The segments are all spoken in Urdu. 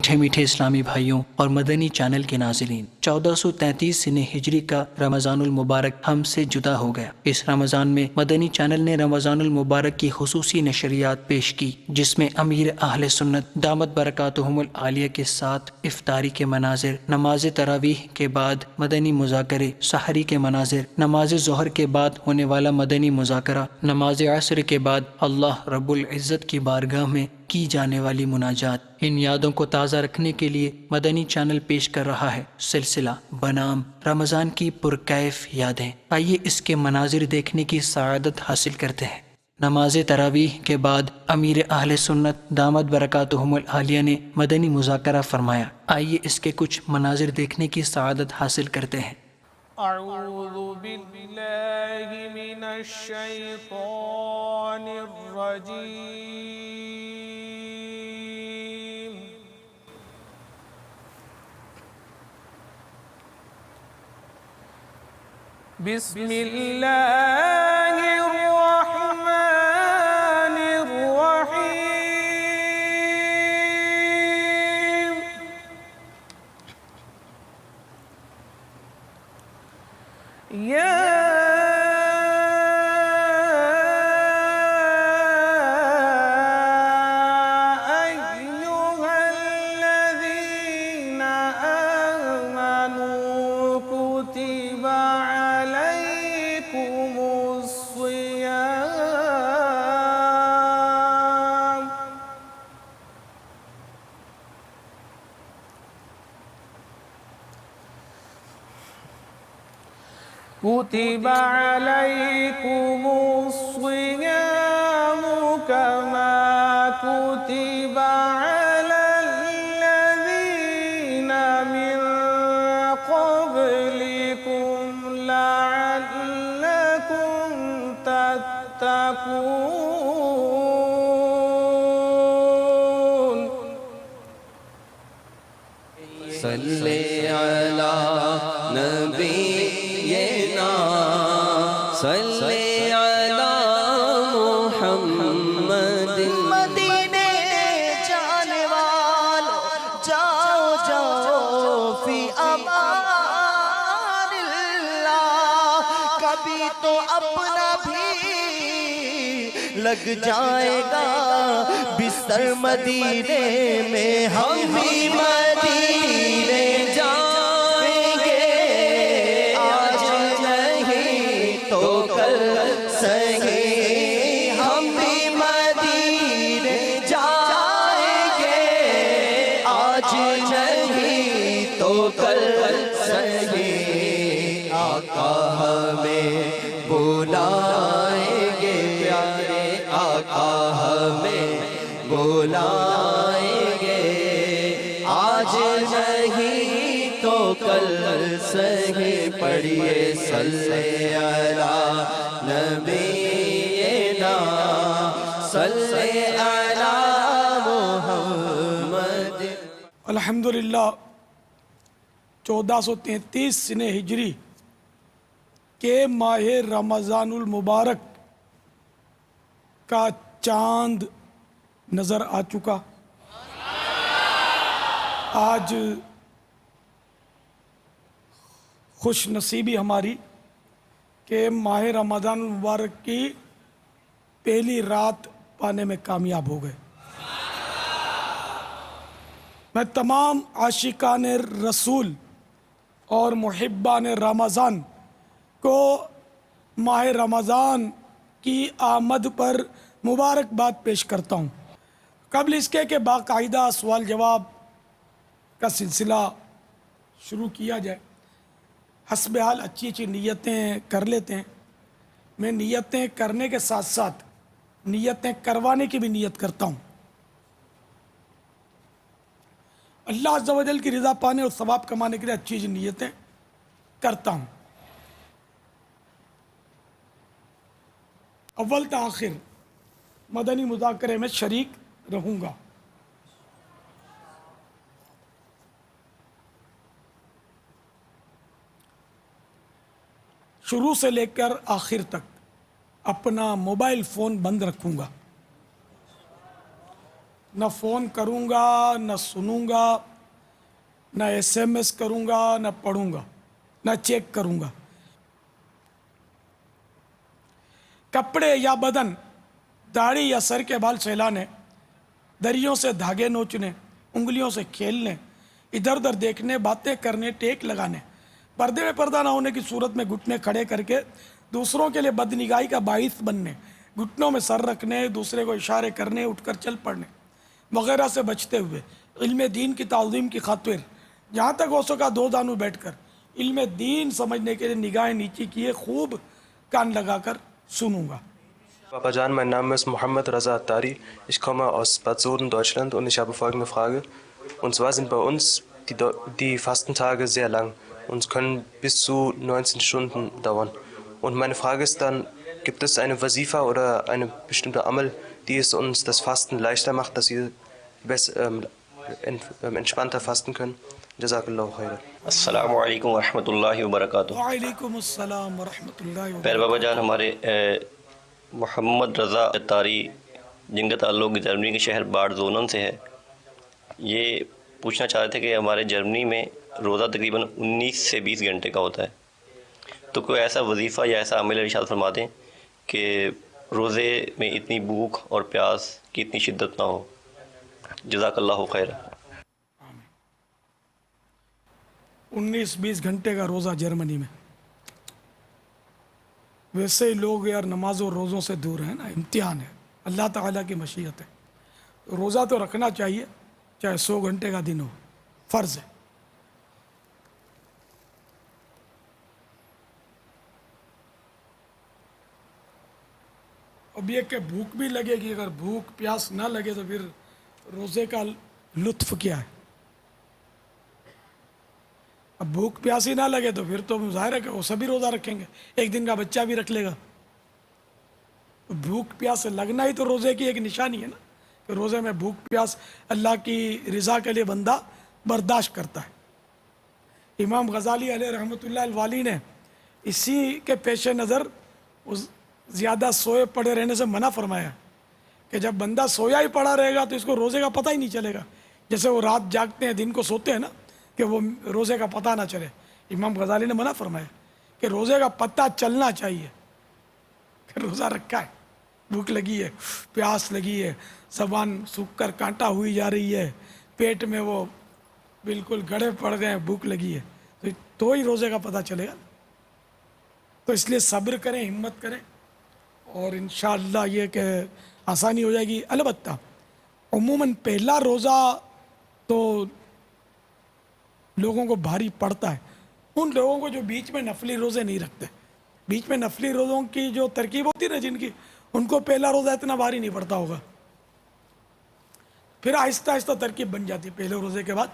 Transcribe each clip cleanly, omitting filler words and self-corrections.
میٹھے میٹھے اسلامی بھائیوں اور مدنی چینل کے ناظرین، 1433 سن ہجری کا رمضان المبارک ہم سے جدا ہو گیا۔ اس رمضان میں مدنی چینل نے رمضان المبارک کی خصوصی نشریات پیش کی، جس میں امیر اہل سنت دامت برکاتہم العالیہ کے ساتھ افطاری کے مناظر، نماز تراویح کے بعد مدنی مذاکرے، سحری کے مناظر، نماز ظہر کے بعد ہونے والا مدنی مذاکرہ، نماز عصر کے بعد اللہ رب العزت کی بارگاہ میں کی جانے والی مناجات۔ ان یادوں کو تازہ رکھنے کے لیے مدنی چینل پیش کر رہا ہے سلسلہ بنام رمضان کی پرکیف یادیں۔ آئیے اس کے مناظر دیکھنے کی سعادت حاصل کرتے ہیں۔ نماز تراویح کے بعد امیر اہل سنت دامت برکاتہم العالیہ نے مدنی مذاکرہ فرمایا۔ آئیے اس کے کچھ مناظر دیکھنے کی سعادت حاصل کرتے ہیں۔ اعوذ باللہ من الشیطان الرجیم، بسم اللہ الرحمن الرحیم، یا ایہا الذین آمنوا کتب علیکم الصیام كتب عليكم الصيام كما كتب على الذين من قبلكم لعلكم تتقون۔ صلی علی نبینا صلی علی محمد۔ مدینے جانے والوں جاؤ جاؤ فی امان اللہ، کبھی تو اپنا بھی لگ جائے گا بستر مدینے میں، ہم بھی مدینے جائیں گے، آج نہیں تو کل سہی، ہم بھی مدینے جائیں گے، آج نہیں تو کل سہی، آقا ہمیں بلائیں گے، پیارے آقا ہمیں بلائیں گے، آج نہیں تو کل سہی، پڑھیے صلی علی نبینا صلی علی محمد۔ الحمدللہ 1433 سن ہجری کے ماہ رمضان المبارک کا چاند نظر آ چکا۔ آج خوش نصیبی ہماری کہ ماہ رمضان المبارک کی پہلی رات پانے میں کامیاب ہو گئے۔ میں تمام عاشقان رسول اور محبان رمضان کو ماہ رمضان کی آمد پر مبارکباد پیش کرتا ہوں۔ قبل اس کے کہ باقاعدہ سوال جواب کا سلسلہ شروع کیا جائے، حسب حال اچھی اچھی نیتیں کر لیتے ہیں۔ میں نیتیں کرنے کے ساتھ ساتھ نیتیں کروانے کی بھی نیت کرتا ہوں، اللہ عز و جل کی رضا پانے اور ثواب کمانے کے لیے اچھی اچھی نیتیں کرتا ہوں۔ اول تا آخر مدنی مذاکرے میں شریک رہوں گا۔ شروع سے لے کر آخر تک اپنا موبائل فون بند رکھوں گا۔ نہ فون کروں گا، نہ سنوں گا، نہ SMS کروں گا، نہ پڑھوں گا، نہ چیک کروں گا۔ کپڑے یا بدن، داڑھی یا سر کے بال سہلانے، دریوں سے دھاگے نوچنے، انگلیوں سے کھیلنے، ادھر ادھر دیکھنے، باتیں کرنے، ٹیک لگانے، پردے میں پردہ نہ ہونے کی صورت میں گھٹنے کھڑے کر کے دوسروں کے لیے بدنگاہی کا باعث بننے، گھٹنوں میں سر رکھنے، دوسرے کو اشارے کرنے، اٹھ کر چل پڑنے وغیرہ سے بچتے ہوئے علم دین کی تعظیم کی خاطر جہاں تک ہو سکا دو دانوں بیٹھ کر علم دین سمجھنے کے لیے نگاہیں نیچی کیے خوب کان لگا کر سنوں گا۔ Papa Jan, mein Name ist Mohammed Raza Attari. Ich komme aus Bad Soden, Deutschland und ich habe folgende Frage. Und zwar sind bei uns die Fastentage sehr lang und können bis zu 19 Stunden dauern. Und meine Frage ist dann, gibt es eine Wasifa oder eine bestimmte Amal, die es uns das Fasten leichter macht, dass wir entspannter fasten können? Jazakallahu khairan. السلام علیکم ورحمۃ اللہ وبرکاتہ۔ وعلیکم السلام ورحمۃ اللہ پیر وبرکاتہ۔ بابا جان، ہمارے محمد رضا اتاری جن کا تعلق جرمنی کے شہر باڈ زونن سے ہے، یہ پوچھنا چاہ رہے تھے کہ ہمارے جرمنی میں روزہ تقریباً 19 سے 20 گھنٹے کا ہوتا ہے، تو کوئی ایسا وظیفہ یا ایسا عمل ارشاد فرما دیں کہ روزے میں اتنی بھوک اور پیاس کی اتنی شدت نہ ہو۔ جزاک اللہ خیر۔ 19-20 گھنٹے کا روزہ جرمنی میں، ویسے ہی لوگ یار نماز و روزوں سے دور ہیں نا، امتحان ہے، اللہ تعالیٰ کی مشیت ہے۔ روزہ تو رکھنا چاہیے، چاہے 100 گھنٹے کا دن ہو، فرض ہے۔ اب یہ کہ بھوک بھی لگے گی، اگر بھوک پیاس نہ لگے تو پھر روزے کا لطف کیا ہے؟ اب بھوک پیاس ہی نہ لگے تو پھر تو ظاہر ہے کہ وہ سبھی روزہ رکھیں گے، ایک دن کا بچہ بھی رکھ لے گا۔ بھوک پیاس لگنا ہی تو روزے کی ایک نشانی ہے نا، کہ روزے میں بھوک پیاس اللہ کی رضا کے لیے بندہ برداشت کرتا ہے۔ امام غزالی علیہ رحمۃ اللہ الوالی نے اسی کے پیش نظر زیادہ سوئے پڑے رہنے سے منع فرمایا کہ جب بندہ سویا ہی پڑا رہے گا تو اس کو روزے کا پتہ ہی نہیں چلے گا، جیسے وہ رات جاگتے ہیں دن کو سوتے ہیں نا، کہ وہ روزے کا پتہ نہ چلے۔ امام غزالی نے منع فرمایا کہ روزے کا پتہ چلنا چاہیے کہ روزہ رکھا ہے، بھوک لگی ہے، پیاس لگی ہے، زبان سوکھ کر کانٹا ہوئی جا رہی ہے، پیٹ میں وہ بالکل گڑھے پڑ گئے ہیں، بھوک لگی ہے، تو ہی روزے کا پتہ چلے گا۔ تو اس لیے صبر کریں، ہمت کریں، اور انشاءاللہ یہ کہ آسانی ہو جائے گی۔ البتہ عموماً پہلا روزہ تو لوگوں کو بھاری پڑتا ہے، ان لوگوں کو جو بیچ میں نفلی روزے نہیں رکھتے، بیچ میں نفلی روزوں کی جو ترکیب ہوتی ہے نا جن کی، ان کو پہلا روزہ اتنا بھاری نہیں پڑتا ہوگا، پھر آہستہ آہستہ ترکیب بن جاتی ہے پہلے روزے کے بعد۔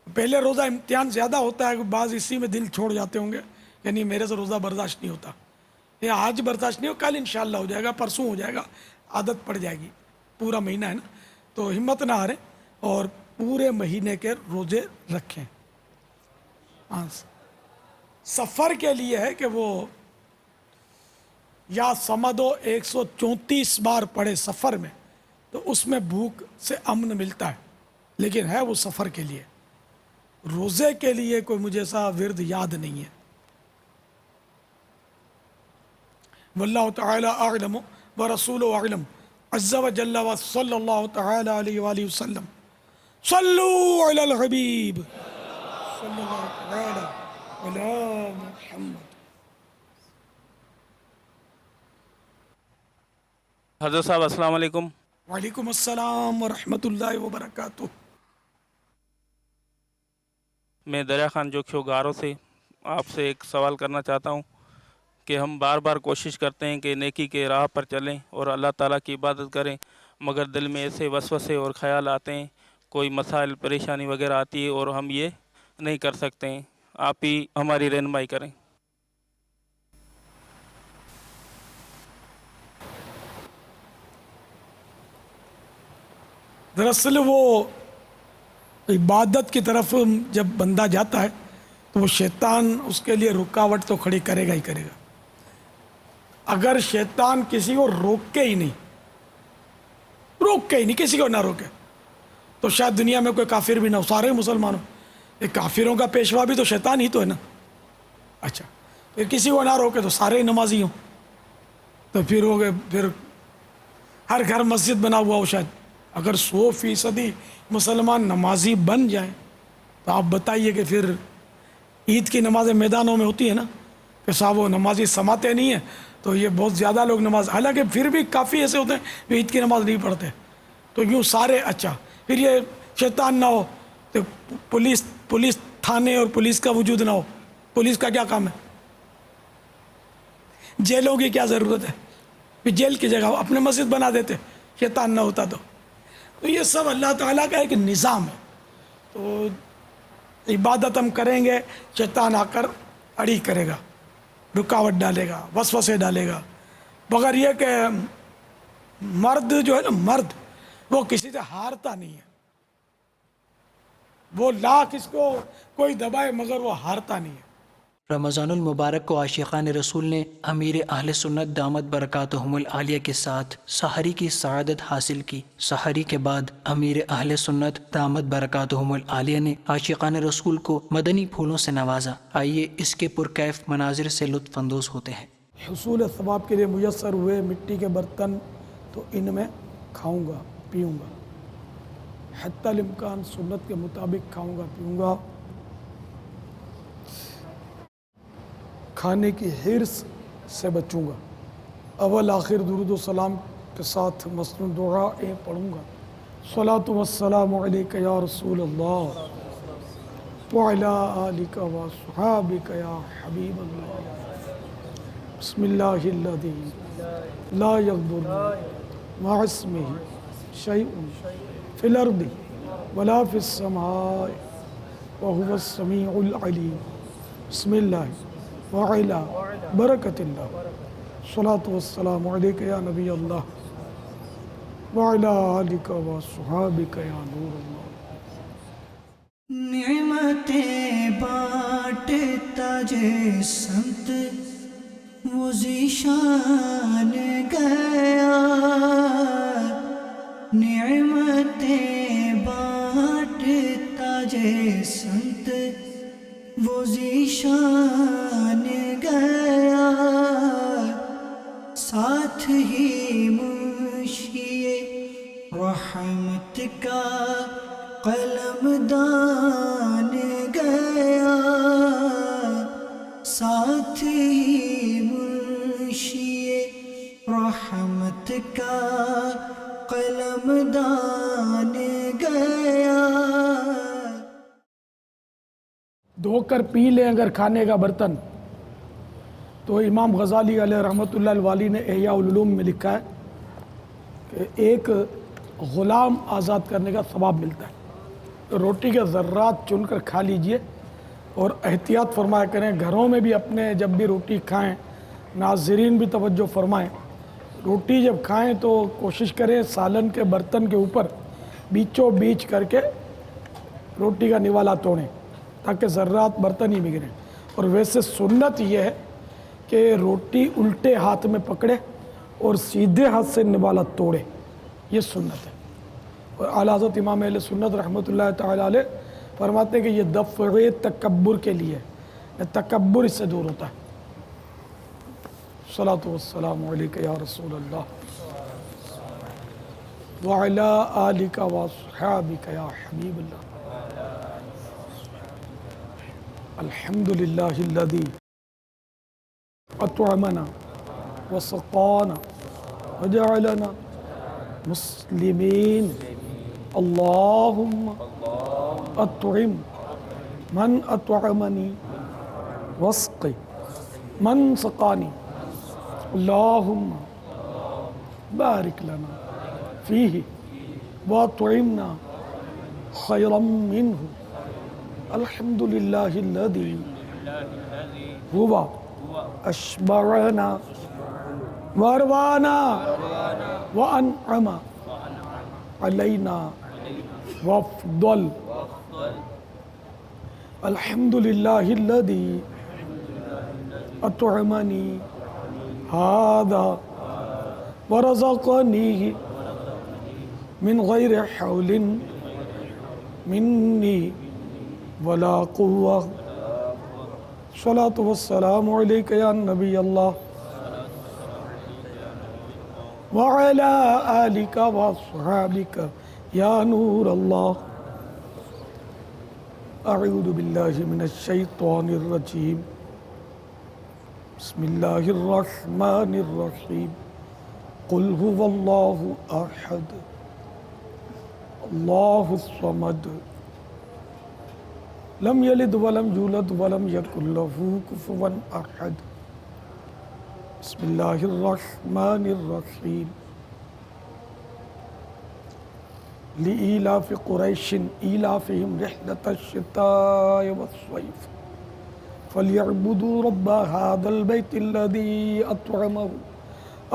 پہلے روزہ امتحان زیادہ ہوتا ہے، بعض اسی میں دل چھوڑ جاتے ہوں گے، یعنی میرے سے روزہ برداشت نہیں ہوتا، یہ آج برداشت نہیں ہو، کل انشاءاللہ ہو جائے گا، پرسوں ہو جائے گا، عادت پڑ جائے گی، پورا مہینہ ہے نا، تو ہمت نہ ہاریں اور پورے مہینے کے روزے رکھیں۔ سفر کے لیے ہے کہ وہ یا سمدو 134 بار پڑھے سفر میں، تو اس میں بھوک سے امن ملتا ہے، لیکن ہے وہ سفر کے لیے، روزے کے لیے کوئی مجھے ایسا ورد یاد نہیں ہے۔ واللہ تعالی اعلم ورسولہ اعلم عز و جل و صلی اللہ تعالی علیہ وآلہ وسلم۔ صلو علی الحبیب صلی اللہ تعالی علی محمد۔ حضرت صاحب السلام علیکم۔ وعلیکم السلام ورحمۃ اللہ وبرکاتہ۔ میں دریا خان جوکھیو گارو سے آپ سے ایک سوال کرنا چاہتا ہوں کہ ہم بار بار کوشش کرتے ہیں کہ نیکی کے راہ پر چلیں اور اللہ تعالیٰ کی عبادت کریں، مگر دل میں ایسے وسوسے اور خیال آتے ہیں، کوئی مسائل پریشانی وغیرہ آتی ہے اور ہم یہ نہیں کر سکتے ہیں، آپ ہی ہماری رہنمائی کریں۔ دراصل وہ عبادت کی طرف جب بندہ جاتا ہے تو وہ شیطان اس کے لیے رکاوٹ تو کھڑی کرے گا ہی کرے گا۔ اگر شیطان کسی کو روک کے ہی نہیں روک کے ہی نہیں، کسی کو نہ روکے تو شاید دنیا میں کوئی کافر بھی نہ ہو، سارے مسلمان ہوں. یہ کافروں کا پیشوا بھی تو شیطان ہی تو ہے نا. اچھا پھر کسی کو نہ روکے تو سارے نمازی ہوں، تو پھر ہو گئے، پھر ہر گھر مسجد بنا ہوا ہو. شاید اگر 100% مسلمان نمازی بن جائیں تو آپ بتائیے کہ پھر عید کی نمازیں میدانوں میں ہوتی ہیں نا کہ صاحب وہ نمازی سماتے نہیں ہیں تو یہ بہت زیادہ لوگ نماز، حالانکہ پھر بھی کافی ایسے ہوتے ہیں جو عید کی نماز نہیں پڑھتے. تو یوں سارے اچھا پھر یہ شیطان نہ ہو تو پولیس تھانے اور پولیس کا وجود نہ ہو. پولیس کا کیا کام ہے؟ جیلوں کی کیا ضرورت ہے؟ پھر جیل کی جگہ اپنے مسجد بنا دیتے شیطان نہ ہوتا تو. تو یہ سب اللہ تعالیٰ کا ایک نظام ہے. تو عبادت ہم کریں گے، شیطان آ کر اڑی کرے گا، رکاوٹ ڈالے گا، وسوسے ڈالے گا. مگر یہ کہ مرد جو ہے نا، مرد وہ کسی سے ہارتا نہیں ہے. وہ لاکھ اس کو کوئی دبائے مگر وہ ہارتا نہیں ہے. رمضان المبارک کو عاشقان رسول نے امیر اہل سنت دامت برکاتہم العالیہ کے ساتھ سحری کی سعادت حاصل کی. سحری کے بعد امیر اہل سنت دامت برکاتہم العالیہ نے عاشقان رسول کو مدنی پھولوں سے نوازا. آئیے اس کے پرکیف مناظر سے لطف اندوز ہوتے ہیں. حصول ثواب کے لیے میسر ہوئے مٹی کے برتن تو ان میں کھاؤں گا پیوں گا، حتی الامکان سنت کے مطابق کھاؤں گا پیوں گا. کھانے کی حرص سے بچوں گا. اول آخر درود و سلام کے ساتھ مسنون دعائیں پڑھوں گا. صلاۃ والسلام علیک یا رسول اللہ وعلی آلک و صحابک یا حبیب اللہ. بسم اللہ الذی لا یضر مع اسمہ شیء فی الارض ولا فی السماء وهو السمیع العلیم. بسم اللہ وعلا برکت اللہ. صلاۃ والسلام علیک یا نبی اللہ وعلا آلک و صحابک یا نور اللہ. نعمتیں بانٹتا جے سنت وہ ذیشان گیا. نعمتیں بانٹتا جے سنت وہ ذیشان گیا. ساتھ ہی منشی رحمت کا قلم دان گیا. ساتھ ہی منشی رحمت کا قلم دان گیا. دھو کر پی لیں اگر کھانے کا برتن. تو امام غزالی علیہ رحمۃ اللہ الوالی نے احیاء العلوم میں لکھا ہے کہ ایک غلام آزاد کرنے کا ثواب ملتا ہے. روٹی کے ذرات چن کر کھا لیجئے اور احتیاط فرمایا کریں. گھروں میں بھی اپنے جب بھی روٹی کھائیں، ناظرین بھی توجہ فرمائیں، روٹی جب کھائیں تو کوشش کریں سالن کے برتن کے اوپر بیچوں بیچ کر کے روٹی کا نوالا توڑیں تاکہ ذرات برتن ہی بگڑیں. اور ویسے سنت یہ ہے کہ روٹی الٹے ہاتھ میں پکڑے اور سیدھے ہاتھ سے نوالا توڑے، یہ سنت ہے. اور اعلیٰ حضرت امام اہل سنت رحمۃ اللہ تعالیٰ علیہ فرماتے ہیں کہ یہ دفع تکبر کے لیے ہے، تکبر اس سے دور ہوتا ہے. صلاۃ والسلام علیک یا رسول اللہ وعلی آلک و صحابک یا حبیب اللہ. الحمدللہ الذی اطعمنا وسقانا وجعلنا مسلمین. اللہم اطعم من اطعمنی واسق من سقانی. اللہم بارک لنا فیہ واطعمنا خیرا منہ. الحمدللہ الذی هو اشبعنا واروانا وانعم علینا وافضل. الحمدللہ الذی اطعمنی هذا ورزقنیہ من غیر حول منی ولا قوة الصلاة والسلام علیک یا نبی اللہ وعلى آلك وأصحابك يا نور الله أعوذ بالله من الشيطان الرجيم بسم الله الرحمن الرحيم قل هو الله أحد الله الصمد لم يلد ولم يولد ولم يكن له كفوا أحد بسم الله الرحمن الرحيم لإيلاف قريش إيلافهم رحلة الشتاء والصيف فليعبدوا رب هذا البيت الذي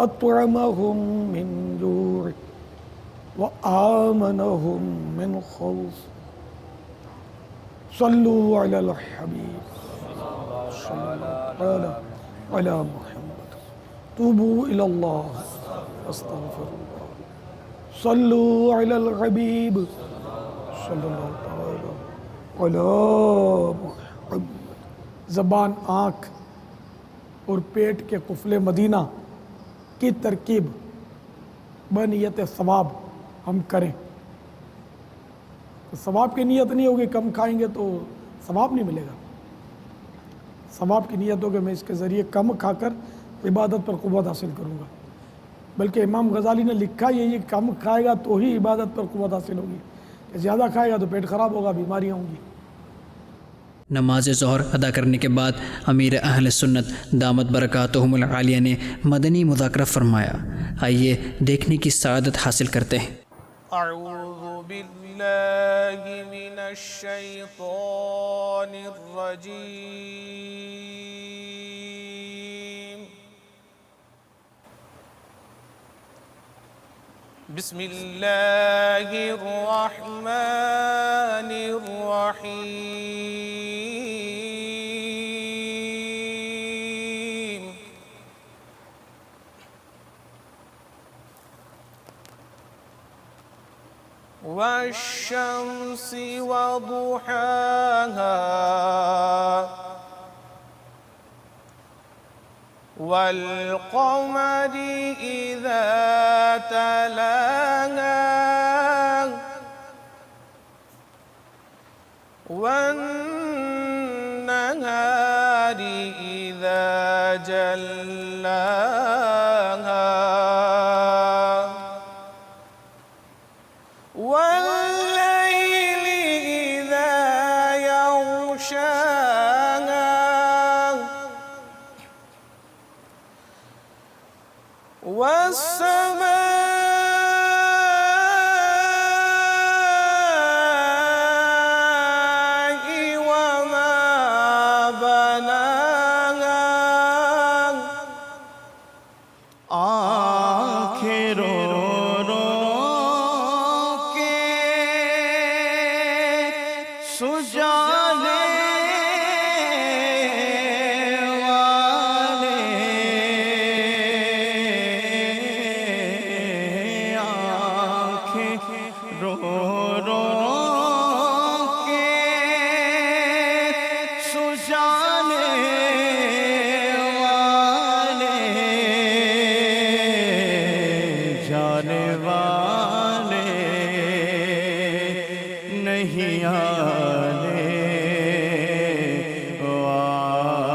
أطعمهم من جوع وآمنهم من خوف صلوا على الحبيب صلى الله على محمد توبوا إلى الله استغفر الله صلوا على الحبيب صلى الله تعالى على محمد زبان آنکھ اور پیٹ کے قفل مدینہ کی ترکیب بنیت ثواب ہم کریں. ثواب کی نیت نہیں ہوگی کم کھائیں گے تو ثواب نہیں ملے گا. ثواب کی نیت ہوگی میں اس کے ذریعے کم کھا کر عبادت پر قوت حاصل کروں گا. بلکہ امام غزالی نے لکھا یہ کم کھائے گا تو ہی عبادت پر قوت حاصل ہوگی. زیادہ کھائے گا تو پیٹ خراب ہوگا, بیماریاں ہوں گی. نماز ظہر ادا کرنے کے بعد امیر اہل سنت دامت برکاتہم العالیہ نے مدنی مذاکرہ فرمایا. آئیے دیکھنے کی سعادت حاصل کرتے ہیں. اعوذ باللہ من الشیطان الرجیم بسم اللہ الرحمن الرحیم والشمس وضحاها والقمر إذا تلاها والنهار إذا جلاها والليل إذا يغشاها والسماء وما بناها آنکھیں رو رو کے سجانے والے آنکھیں رو رو کے سجانے والے جانے والے نہیں آنے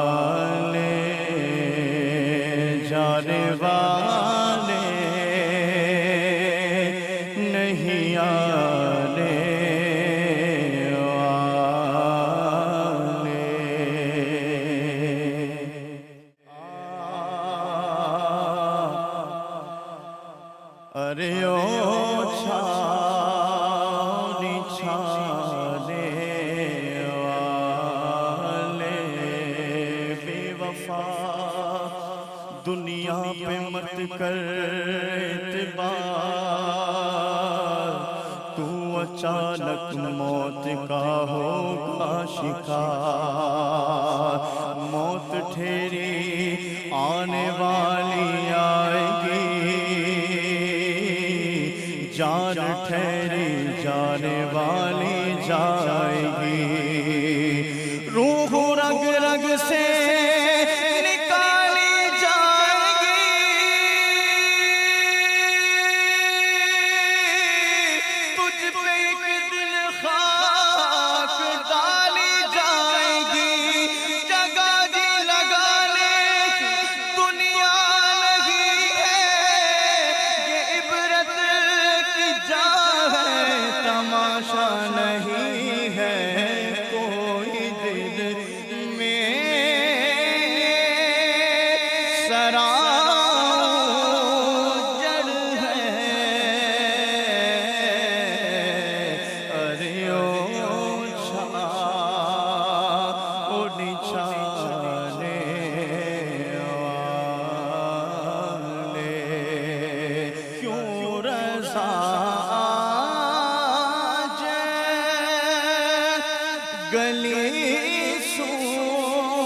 والے جانے والے نہیں آنے والے ارے او چھاؤنی چھانے والے بے وفا دنیا پہ مت کر اعتبار تو اچانک موت کا ہوگا شکار موت ٹھہری آنے والی آئے گی جان روح رگ رگ سے نکالی جائے گی، تجھ پہ ایک دن خاک ڈالی جائے گی، جگہ جی لگانے دنیا نہیں ہے، یہ عبرت کی جا ہے، تماشا نہیں ہے، کوئی دل میں سراجر ہے، ارے او چھا او نچھانے والے، کیوں رضا گلی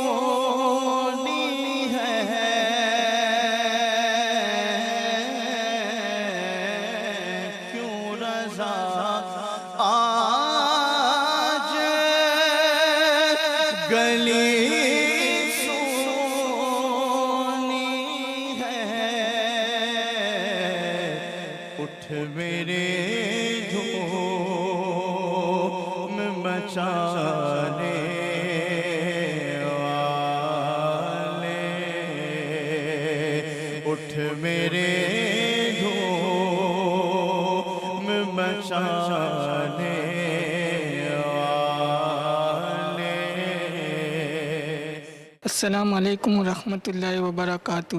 سونی ہے، کیوں رضا آج گلی سونی ہے، اٹھ میرے دھوم مچانے والے، اٹھ میرے دھوم مچانے والے۔ السلام علیکم ورحمۃ اللہ وبرکاتہ۔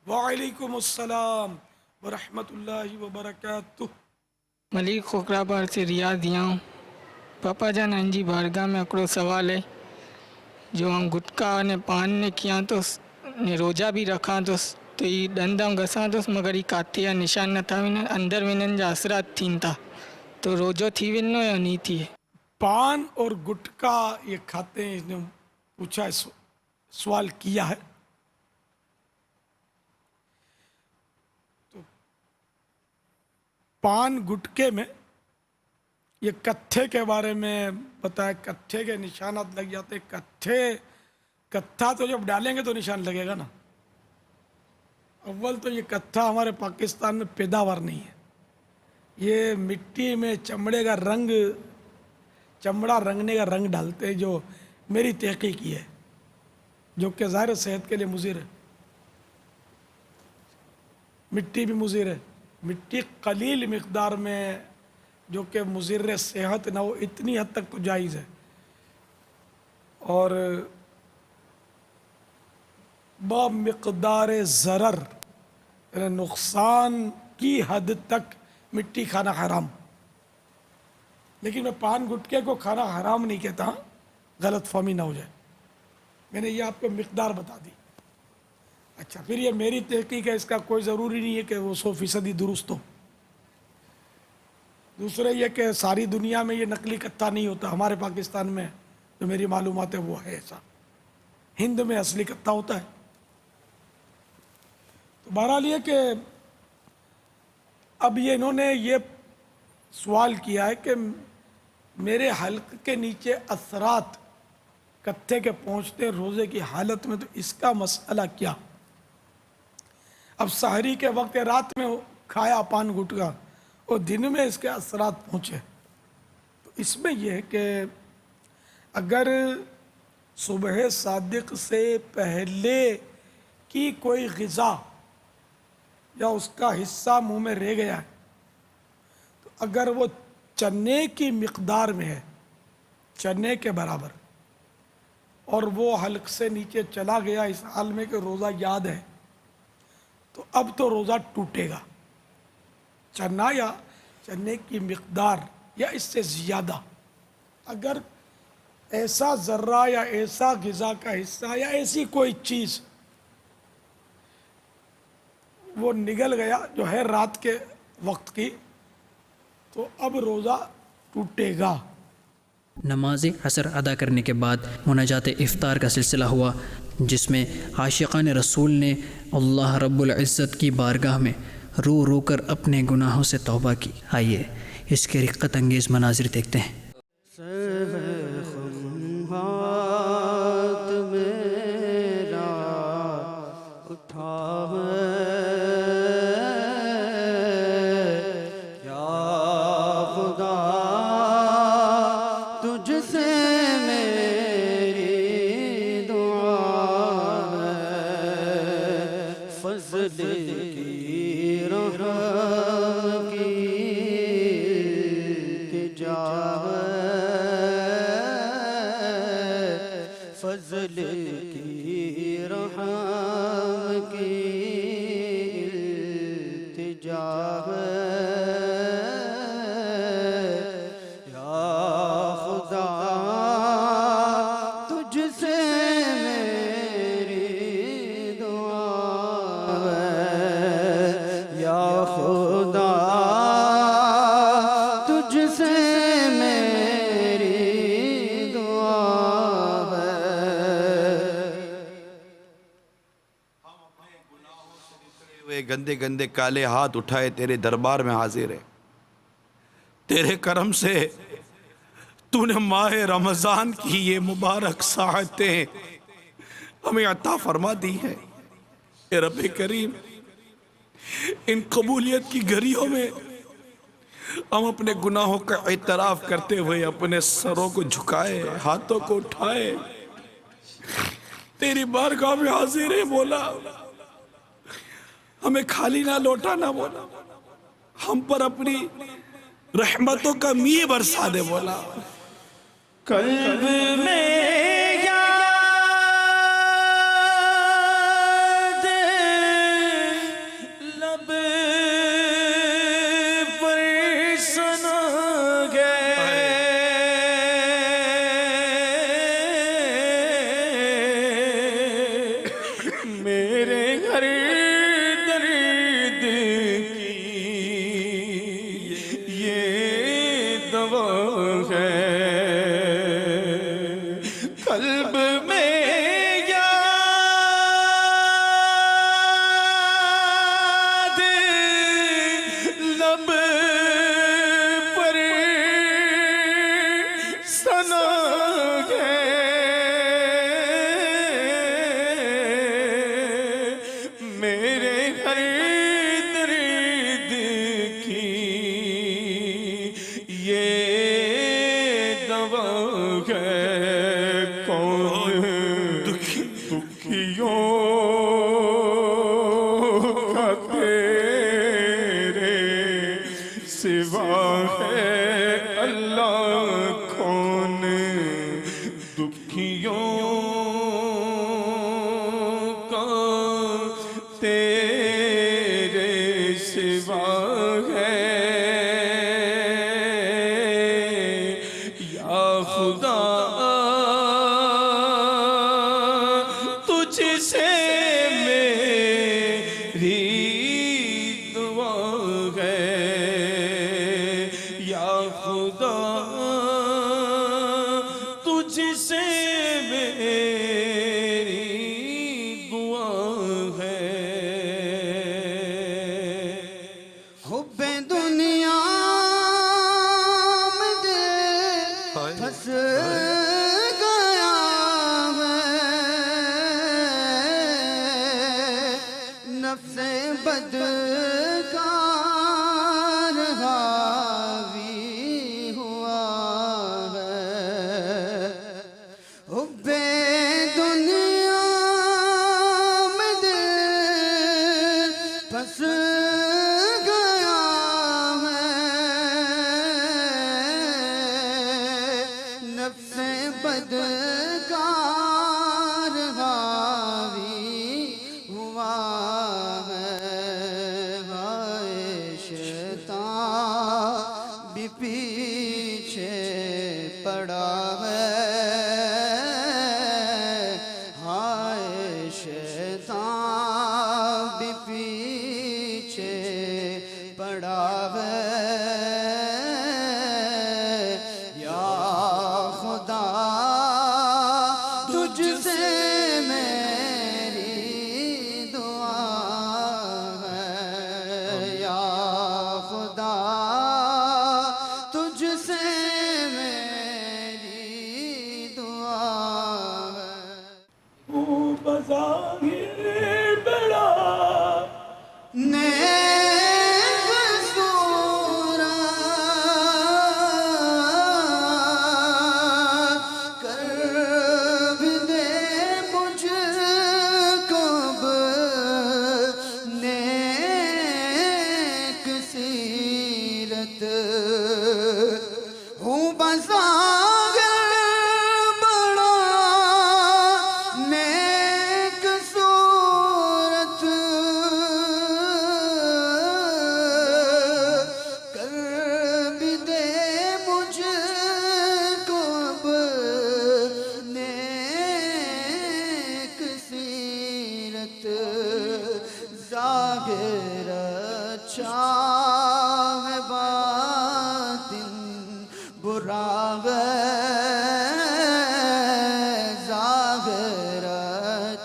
وعلیکم السلام ورحمۃ اللہ وبرکاتہ۔ ملک خوکرآباد سے ریاض دیا ہوں۔ پاپا جان انجی بارگاہ میں اکڑو سوال ہے، جو ہم گٹکا نے پان نے کیا تو نے روجا بھی رکھا تو یہ ڈندا گسا تو مگر یہ کاتھے یا نشان نہ تھا ونن اندر ونن جا اثرات تھین تھا، تو روجو تھی ونو یا نہیں تھی؟ پان اور گٹکا یہ کھاتے ہیں، اس نے پوچھا سوال کیا ہے۔ تو پان گٹکے میں یہ کتھے کے بارے میں بتایا، کتھے کے نشانات لگ جاتے ہیں۔ کتھا تو جب ڈالیں گے تو نشان لگے گا نا۔ اول تو یہ کتھا ہمارے پاکستان میں پیداوار نہیں ہے، یہ مٹی میں چمڑے کا رنگ، چمڑا رنگنے کا رنگ ڈالتے ہیں، جو میری تحقیق کی ہے، جو کہ ظاہر صحت کے لیے مضر ہے۔ مٹی بھی مضر ہے، مٹی قلیل مقدار میں جو کہ مضر صحت نہ ہو اتنی حد تک تو جائز ہے، اور بمقدار ضرر یعنی نقصان کی حد تک مٹی کھانا حرام۔ لیکن میں پان گٹکے کو کھانا حرام نہیں کہتا، غلط فہمی نہ ہو جائے، میں نے یہ آپ کو مقدار بتا دی۔ اچھا، پھر یہ میری تحقیق ہے، اس کا کوئی ضروری نہیں ہے کہ وہ 100% درست ہو۔ دوسرے یہ کہ ساری دنیا میں یہ نقلی کتھا نہیں ہوتا، ہمارے پاکستان میں جو میری معلومات ہے وہ ہے ایسا، ہند میں اصلی کتھا ہوتا ہے۔ تو بہرحال یہ کہ اب یہ انہوں نے یہ سوال کیا ہے کہ میرے حلق کے نیچے اثرات کتھے کے پہنچتے روزے کی حالت میں، تو اس کا مسئلہ کیا؟ اب سحری کے وقت رات میں کھایا پان گٹکا اور دن میں اس کے اثرات پہنچے، تو اس میں یہ ہے کہ اگر صبح صادق سے پہلے کی کوئی غذا یا اس کا حصہ منہ میں رہ گیا ہے، تو اگر وہ چنے کی مقدار میں ہے، چنے کے برابر، اور وہ حلق سے نیچے چلا گیا اس حال میں کہ روزہ یاد ہے، تو اب تو روزہ ٹوٹے گا۔ چنا یا چنے کی مقدار یا اس سے زیادہ اگر ایسا ذرہ یا ایسا غذا کا حصہ یا ایسی کوئی چیز وہ نگل گیا جو ہے رات کے وقت کی، تو اب روزہ ٹوٹے گا۔ نماز عصر ادا کرنے کے بعد مناجات افطار کا سلسلہ ہوا، جس میں عاشقان رسول نے اللہ رب العزت کی بارگاہ میں رو رو کر اپنے گناہوں سے توبہ کی۔ آئیے اس کے رقت انگیز مناظر دیکھتے ہیں۔ ہاتھ میرا اٹھا ہے یا خدا تجھ سے میری دعا ہے فضل کی رحم کی التجا فضل کی رحم کی التجا یا خدا تجھ سے میری دعا ہے یا خدا تجھ سے میری دعا گندے گندے کالے ہاتھ اٹھائے تیرے دربار میں حاضر ہے. تیرے کرم سے تو نے ماہ رمضان کی یہ مبارک ساعتیں ہمیں عطا فرما دی ہیں. اے رب کریم ان قبولیت کی گھڑیوں میں ہم اپنے گناہوں کا اعتراف کرتے ہوئے اپنے سروں کو جھکائے ہاتھوں کو اٹھائے تیری بارگاہ میں حاضر ہے. مولا ہمیں خالی نہ لوٹا نہ مولا, ہم پر اپنی رحمتوں کا میہ برسا دے مولا. قلب میں قلب میں یاد لب پر سنا ہے میرے ہر درد کی یہ دوا ہے. دکھیوں کا تیرے سوا ہے اللہ کون, دکھیوں کا تیرے سوا ہے یا خدا تجھ سے میری دعا ہے یا خدا تجھ سے میری دعا ہے. حب دنیا میں دل پھنس گیا نفس بدکار حاوی ہوا ہے. حب دنیا میں دل پھنس گیا ہے نفس بدکار حاوی ہوا بھی پیچھے پڑا ہے. ہائے شیطان بھی پیچھے پڑا ہے یا خدا تجھ سے میری دعا ہے یا خدا تجھ سے میری دعا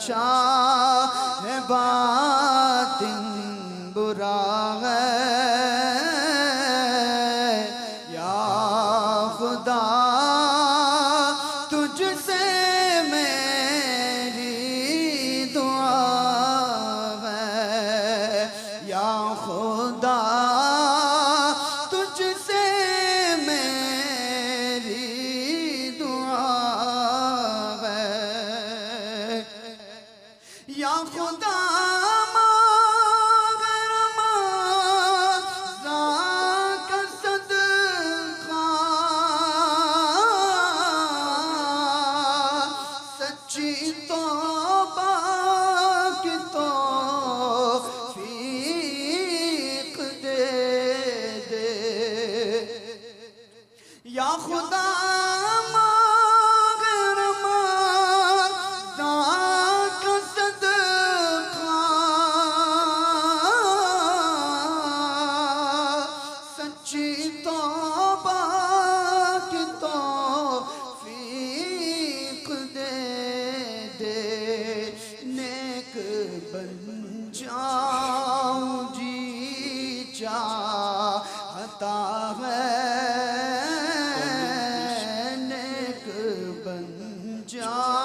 شاہ باطن برا ہے یا خدا تجھ سے میری دعا ہے یا خدا تجھ سے میری دعا ہے یا خدا یا خدا مگر ماں کا صدقہ سچی توبہ کی توفیق دے دے نیک بن جاؤں جی چاہتا ہے نیک بن جاؤں